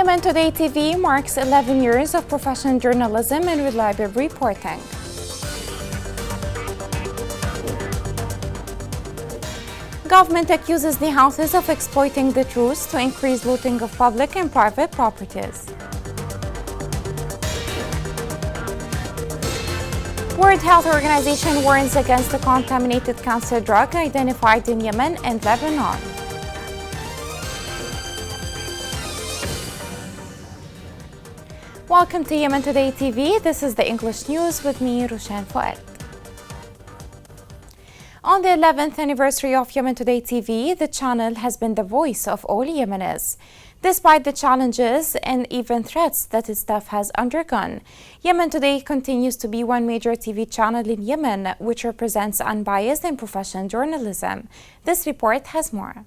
Yemen Today TV marks 11 years of professional journalism and reliable reporting. Government accuses the Houthis of exploiting the truce to increase looting of public and private properties. World Health Organization warns against the contaminated cancer drug identified in Yemen and Lebanon. Welcome to Yemen Today TV. This is the English news with me, Rushan Fuad. On the 11th anniversary of Yemen Today TV, the channel has been the voice of all Yemenis. Despite the challenges and even threats that its staff has undergone, Yemen Today continues to be one major TV channel in Yemen, which represents unbiased and professional journalism. This report has more.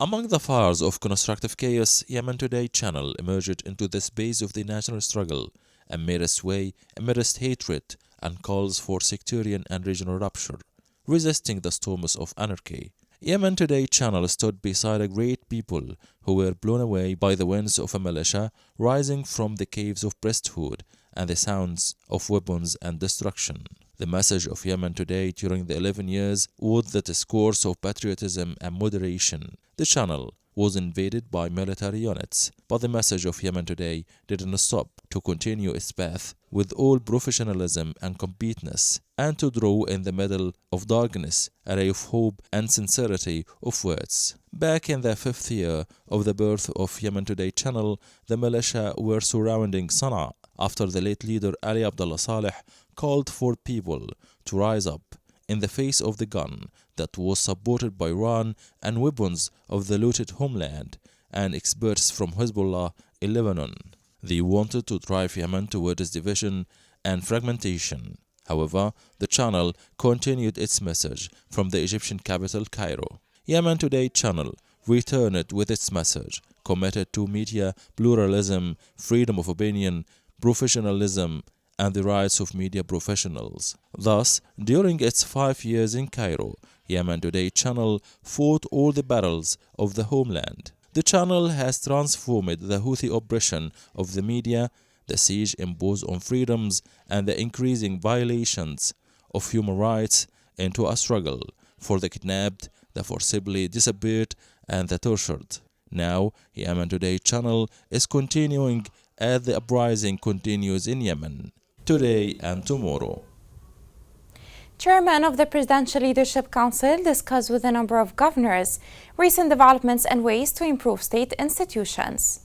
Among the fires of constructive chaos, Yemen Today channel emerged into the space of the national struggle and made its way amidst hatred and calls for sectarian and regional rupture, resisting the storms of anarchy. Yemen Today channel stood beside a great people who were blown away by the winds of a militia rising from the caves of priesthood and the sounds of weapons and destruction. The message of Yemen Today during the 11 years was the discourse of patriotism and moderation. The channel was invaded by military units, but the message of Yemen Today didn't stop to continue its path with all professionalism and completeness, and to draw in the middle of darkness a ray of hope and sincerity of words. Back in the 5th year of the birth of Yemen Today channel, the militia were surrounding Sana'a after the late leader Ali Abdullah Saleh called for people to rise up in the face of the gun that was supported by Iran and weapons of the looted homeland and experts from Hezbollah in Lebanon. They wanted to drive Yemen towards division and fragmentation. However, the channel continued its message from the Egyptian capital, Cairo. Yemen Today channel returned with its message, committed to media pluralism, freedom of opinion, professionalism, and the rights of media professionals. Thus, during its 5 years in Cairo, Yemen Today channel fought all the battles of the homeland. The channel has transformed the Houthi oppression of the media, the siege imposed on freedoms, and the increasing violations of human rights into a struggle for the kidnapped, the forcibly disappeared, and the tortured. Now, Yemen Today channel is continuing as the uprising continues in Yemen, today and tomorrow. Chairman of the Presidential Leadership Council discussed with a number of governors recent developments and ways to improve state institutions.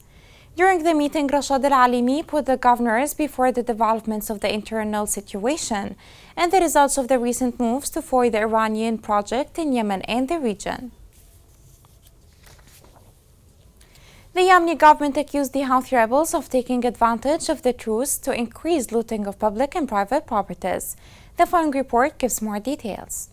During the meeting, Rashad Al-Alimi put the governors before the developments of the internal situation and the results of the recent moves to foil the Iranian project in Yemen and the region. The Yemeni government accused the Houthi rebels of taking advantage of the truce to increase looting of public and private properties. The following report gives more details.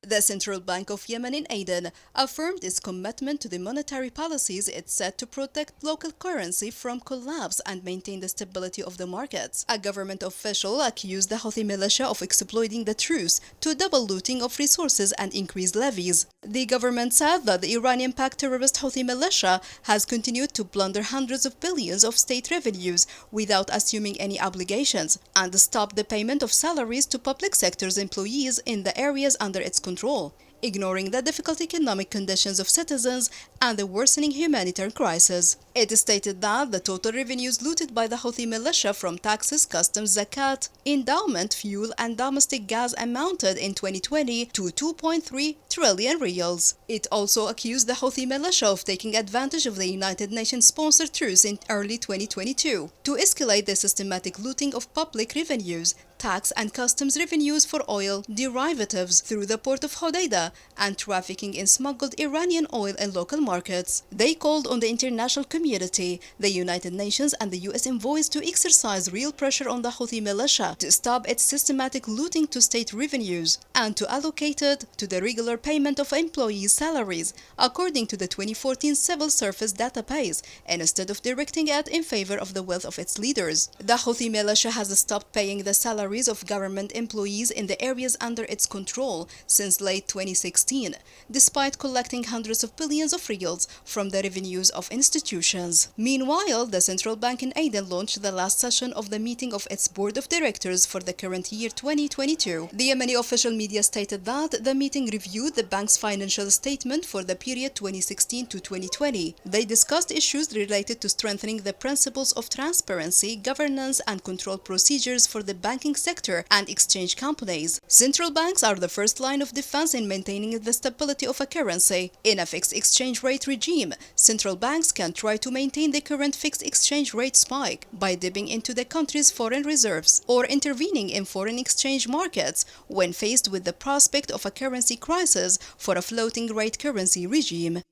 The Central Bank of Yemen in Aden affirmed its commitment to the monetary policies it set to protect local currency from collapse and maintain the stability of the markets. A government official accused the Houthi militia of exploiting the truce to double looting of resources and increase levies. The government said that the Iranian-backed terrorist Houthi militia has continued to plunder hundreds of billions of state revenues without assuming any obligations and stopped the payment of salaries to public sector's employees in the areas under its control, ignoring the difficult economic conditions of citizens and the worsening humanitarian crisis. It stated that the total revenues looted by the Houthi militia from taxes, customs, zakat, endowment, fuel and domestic gas amounted in 2020 to 2.3 trillion riyals. It also accused the Houthi militia of taking advantage of the United Nations-sponsored truce in early 2022 to escalate the systematic looting of public revenues, tax and customs revenues for oil derivatives through the port of Hodeidah and trafficking in smuggled Iranian oil in local markets. They called on the international community community. The United Nations and the US envoys to exercise real pressure on the Houthi militia to stop its systematic looting to state revenues and to allocate it to the regular payment of employees' salaries, according to the 2014 Civil Service database, instead of directing it in favor of the wealth of its leaders. The Houthi militia has stopped paying the salaries of government employees in the areas under its control since late 2016, despite collecting hundreds of billions of riyals from the revenues of institutions. Meanwhile, the central bank in Aden launched the last session of the meeting of its board of directors for the current year 2022. The Yemeni official media stated that the meeting reviewed the bank's financial statement for the period 2016 to 2020. They discussed issues related to strengthening the principles of transparency, governance, and control procedures for the banking sector and exchange companies. Central banks are the first line of defense in maintaining the stability of a currency. In a fixed exchange rate regime, central banks can try to maintain the current fixed exchange rate spike by dipping into the country's foreign reserves or intervening in foreign exchange markets when faced with the prospect of a currency crisis for a floating rate currency regime.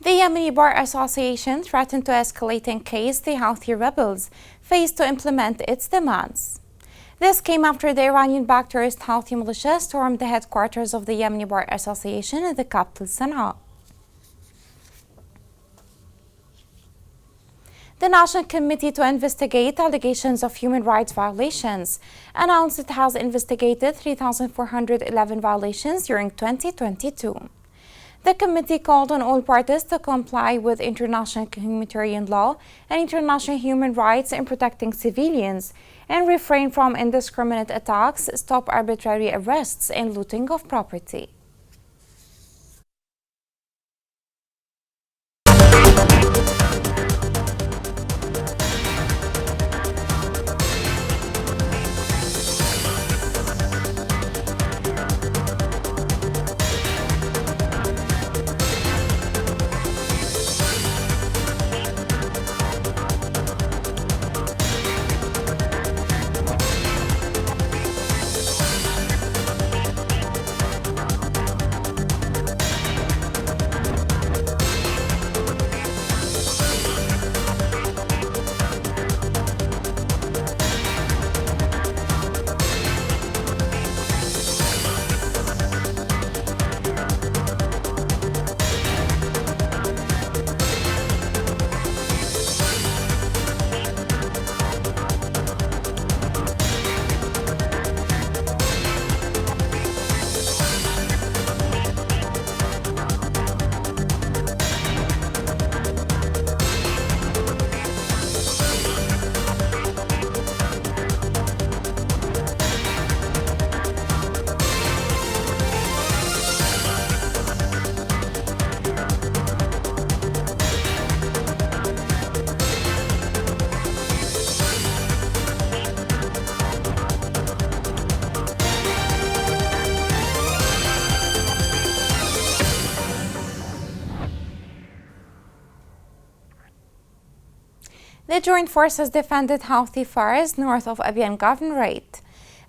The Yemeni Bar Association threatened to escalate in case the Houthi rebels failed to implement its demands. This came after the Iranian-backed terrorist Houthi militia stormed the headquarters of the Yemeni Bar Association in the capital Sana'a. The National Committee to investigate allegations of human rights violations announced it has investigated 3,411 violations during 2022. The committee called on all parties to comply with international humanitarian law and international human rights in protecting civilians and refrain from indiscriminate attacks, stop arbitrary arrests, and looting of property. The joint forces defended Houthi fires north of Abiyan Governorate.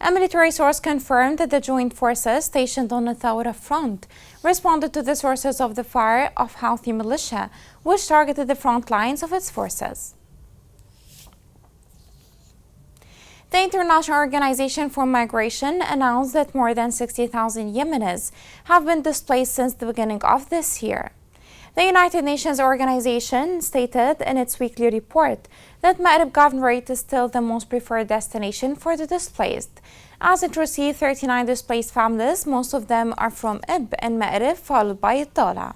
A military source confirmed that the joint forces stationed on the Thawra front responded to the sources of the fire of Houthi militia, which targeted the front lines of its forces. The International Organization for Migration announced that more than 60,000 Yemenis have been displaced since the beginning of this year. The United Nations organization stated in its weekly report that Ma'rib Governorate is still the most preferred destination for the displaced, as it received 39 displaced families. Most of them are from Ib and Ma'rib, followed by Itala.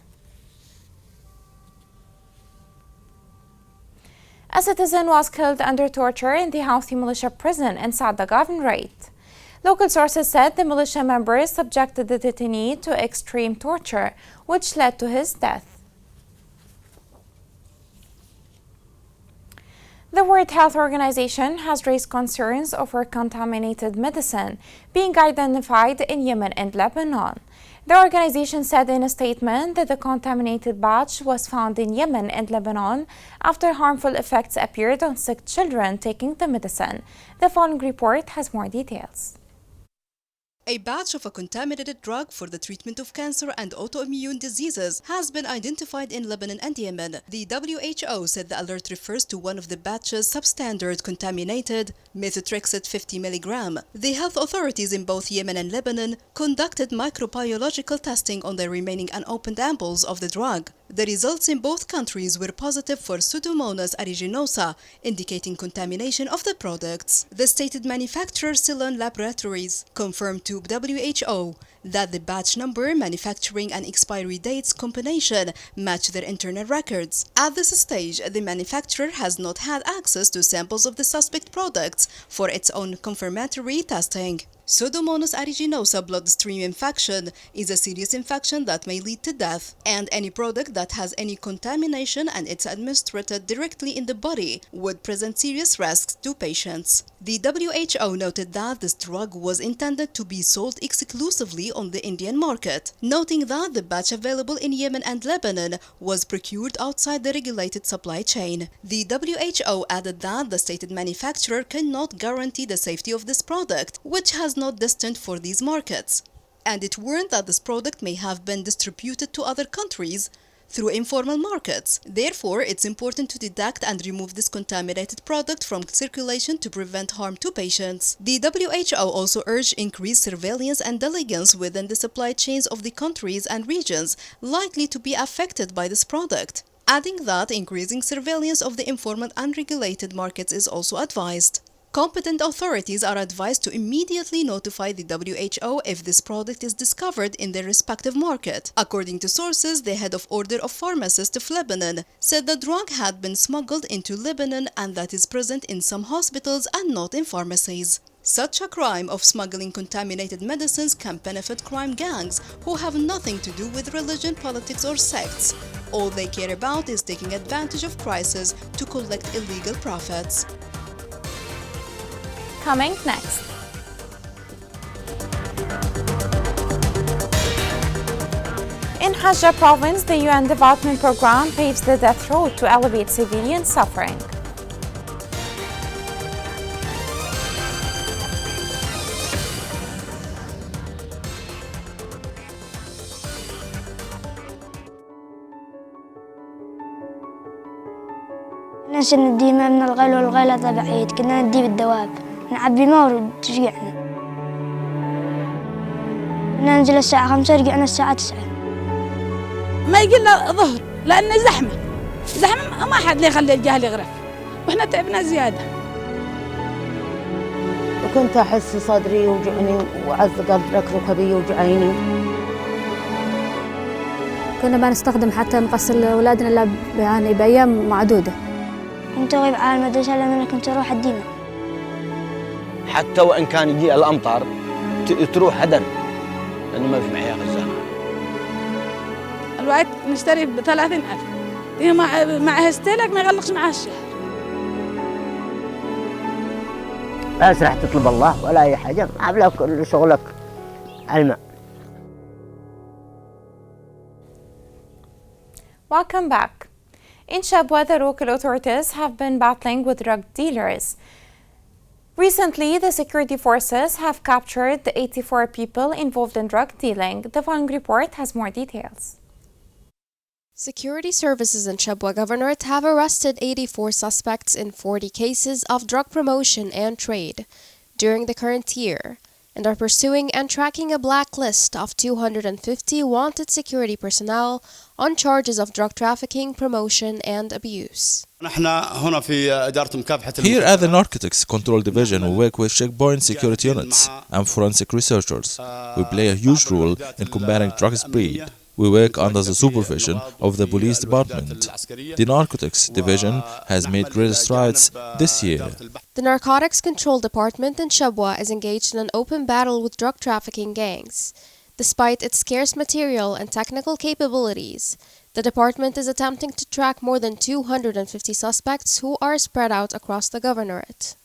A citizen was killed under torture in the Houthi militia prison in Saada Governorate. Local sources said the militia members subjected the detainee to extreme torture, which led to his death. The World Health Organization has raised concerns over contaminated medicine being identified in Yemen and Lebanon. The organization said in a statement that the contaminated batch was found in Yemen and Lebanon after harmful effects appeared on sick children taking the medicine. The following report has more details. A batch of a contaminated drug for the treatment of cancer and autoimmune diseases has been identified in Lebanon and Yemen. The WHO said the alert refers to one of the batches substandard contaminated methotrexate 50 mg. The health authorities in both Yemen and Lebanon conducted microbiological testing on the remaining unopened ampoules of the drug. The results in both countries were positive for Pseudomonas aeruginosa, indicating contamination of the products. The stated manufacturer Ceylon Laboratories confirmed to WHO that the batch number, manufacturing and expiry dates combination match their internal records. At this stage, the manufacturer has not had access to samples of the suspect products for its own confirmatory testing. Pseudomonas aeruginosa bloodstream infection is a serious infection that may lead to death, and any product that has any contamination and it's administered directly in the body would present serious risks to patients. The WHO noted that this drug was intended to be sold exclusively on the Indian market, noting that the batch available in Yemen and Lebanon was procured outside the regulated supply chain. The WHO added that the stated manufacturer cannot guarantee the safety of this product, which has not destined for these markets, and it warned that this product may have been distributed to other countries through informal markets. Therefore, it's important to detect and remove this contaminated product from circulation to prevent harm to patients. The WHO also urged increased surveillance and diligence within the supply chains of the countries and regions likely to be affected by this product, adding that increasing surveillance of the informal and regulated markets is also advised. Competent authorities are advised to immediately notify the WHO if this product is discovered in their respective market. According to sources, the head of Order of Pharmacists of Lebanon said the drug had been smuggled into Lebanon and that is present in some hospitals and not in pharmacies. Such a crime of smuggling contaminated medicines can benefit crime gangs who have nothing to do with religion, politics, or sects. All they care about is taking advantage of crisis to collect illegal profits. Coming next. In Hajj province, the UN Development Programme paves the death road to alleviate civilian suffering. نشن نديمه من الغيل والغيلة تبعيد، كنا ندي بالدواب نعبي ماء وترجعنا. كنا ننزل الساعة 5 رجعنا الساعة 9. ما يقلنا ظهر لأن زحمة ما حد لي يخلي الجهل يغرف، وإحنا تعبنا زيادة. وكنت أحس صدري يوجعني وعز قدرك ركبي يوجعيني. كنا ما نستخدم حتى نغسل أولادنا إلا يعني بأيام معدودة. كنت أغيب على المدرسة لأن كنت أروح الديمة. حتى وإن كان يجي الأمطار تروح هدر لأنه ما في معي خزانة. الوقت نشتري ب30,000 دي معها استهلاك ما يغلقش معها الشهر. بس راح تطلب الله ولا أي حاجة، عبلا كل شغلك الماء. Welcome back. In Shabwa, the local authorities have been battling with drug dealers. Recently, the security forces have captured the 84 people involved in drug dealing. The following report has more details. Security services in Shabwa Governorate have arrested 84 suspects in 40 cases of drug promotion and trade during the current year, and are pursuing and tracking a blacklist of 250 wanted security personnel on charges of drug trafficking, promotion, and abuse. Here at the Narcotics Control Division, we work with checkpoint security units and forensic researchers. We play a huge role in combating drug spread. We work under the supervision of the police department. The Narcotics Division has made great strides this year. The Narcotics Control Department in Shabwa is engaged in an open battle with drug trafficking gangs. Despite its scarce material and technical capabilities, the department is attempting to track more than 250 suspects who are spread out across the governorate.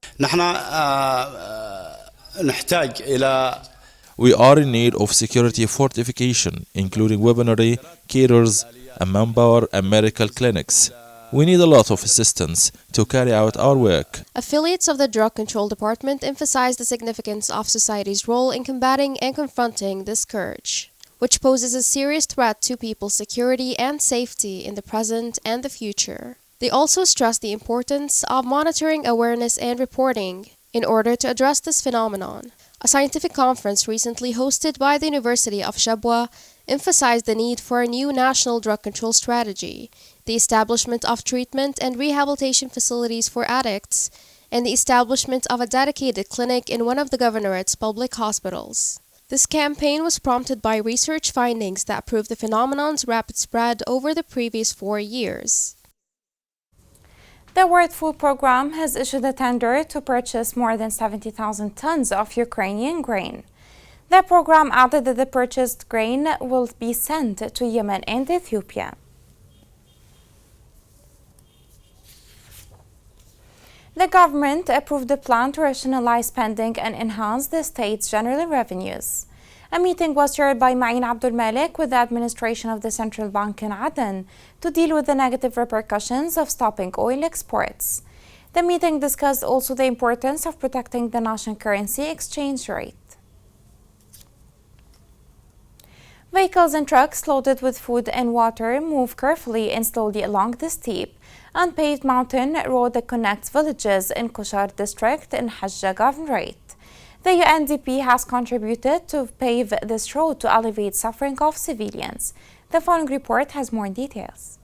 We are in need of security fortification, including weaponry, carriers, and manpower and medical clinics. We need a lot of assistance to carry out our work. Affiliates of the Drug Control Department emphasize the significance of society's role in combating and confronting this scourge, which poses a serious threat to people's security and safety in the present and the future. They also stress the importance of monitoring awareness and reporting in order to address this phenomenon. A scientific conference recently hosted by the University of Shabwa emphasized the need for a new national drug control strategy, the establishment of treatment and rehabilitation facilities for addicts, and the establishment of a dedicated clinic in one of the governorate's public hospitals. This campaign was prompted by research findings that proved the phenomenon's rapid spread over the previous 4 years. The World Food Programme has issued a tender to purchase more than 70,000 tons of Ukrainian grain. The program added that the purchased grain will be sent to Yemen and Ethiopia. The government approved a plan to rationalize spending and enhance the state's general revenues. A meeting was chaired by Ma'in Abdul Malik with the administration of the Central Bank in Aden to deal with the negative repercussions of stopping oil exports. The meeting discussed also the importance of protecting the national currency exchange rate. Vehicles and trucks loaded with food and water move carefully and slowly along the steep, unpaved mountain road that connects villages in Kushar district in Hajja Governorate. The UNDP has contributed to pave this road to alleviate suffering of civilians. The following report has more details.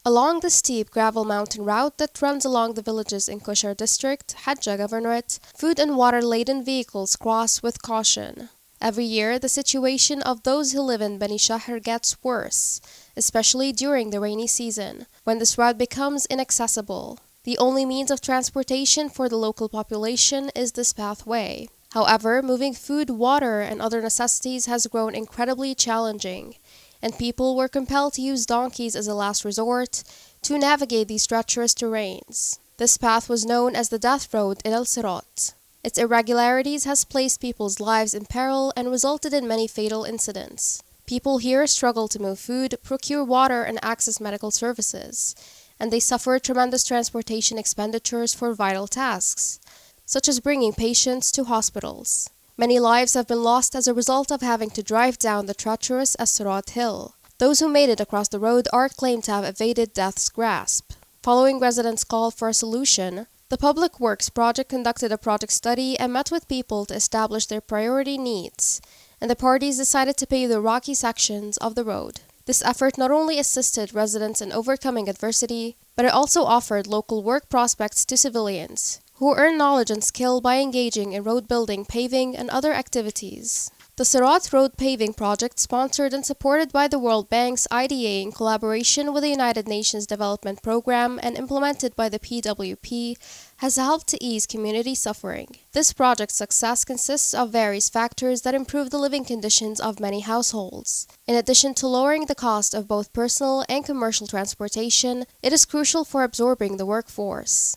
Along the steep gravel mountain route that runs along the villages in Kushar district, Hajja Governorate, food and water-laden vehicles cross with caution. Every year, the situation of those who live in Bani Shahr gets worse, especially during the rainy season, when this route becomes inaccessible. The only means of transportation for the local population is this pathway. However, moving food, water, and other necessities has grown incredibly challenging, and people were compelled to use donkeys as a last resort to navigate these treacherous terrains. This path was known as the Death Road in El Sirat. Its irregularities has placed people's lives in peril and resulted in many fatal incidents. People here struggle to move food, procure water, and access medical services, and they suffer tremendous transportation expenditures for vital tasks, such as bringing patients to hospitals. Many lives have been lost as a result of having to drive down the treacherous As-Sirat Hill. Those who made it across the road are claimed to have evaded death's grasp. Following residents' call for a solution, the Public Works Project conducted a project study and met with people to establish their priority needs, and the parties decided to pave the rocky sections of the road. This effort not only assisted residents in overcoming adversity, but it also offered local work prospects to civilians, who earn knowledge and skill by engaging in road building, paving, and other activities. The Sirat Road Paving Project, sponsored and supported by the World Bank's IDA in collaboration with the United Nations Development Program and implemented by the PWP, has helped to ease community suffering. This project's success consists of various factors that improve the living conditions of many households. In addition to lowering the cost of both personal and commercial transportation, it is crucial for absorbing the workforce.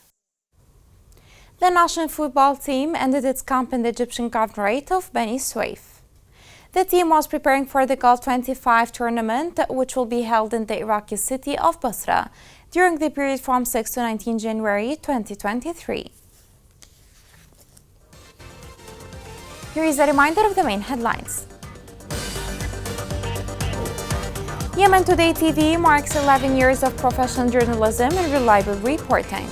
The national football team ended its camp in the Egyptian Governorate of Bani Suef. The team was preparing for the Gulf 25 tournament, which will be held in the Iraqi city of Basra during the period from 6 to 19 January 2023. Here is a reminder of the main headlines. Yemen Today TV marks 11 years of professional journalism and reliable reporting.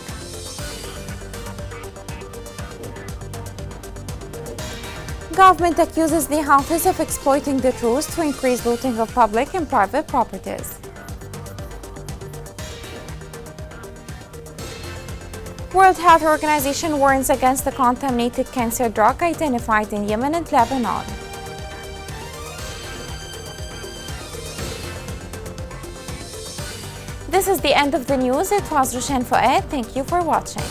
Government accuses the Houthis of exploiting the truce to increase looting of public and private properties. World Health Organization warns against the contaminated cancer drug identified in Yemen and Lebanon. This is the end of the news. It was Rushan Fouad. Thank you for watching.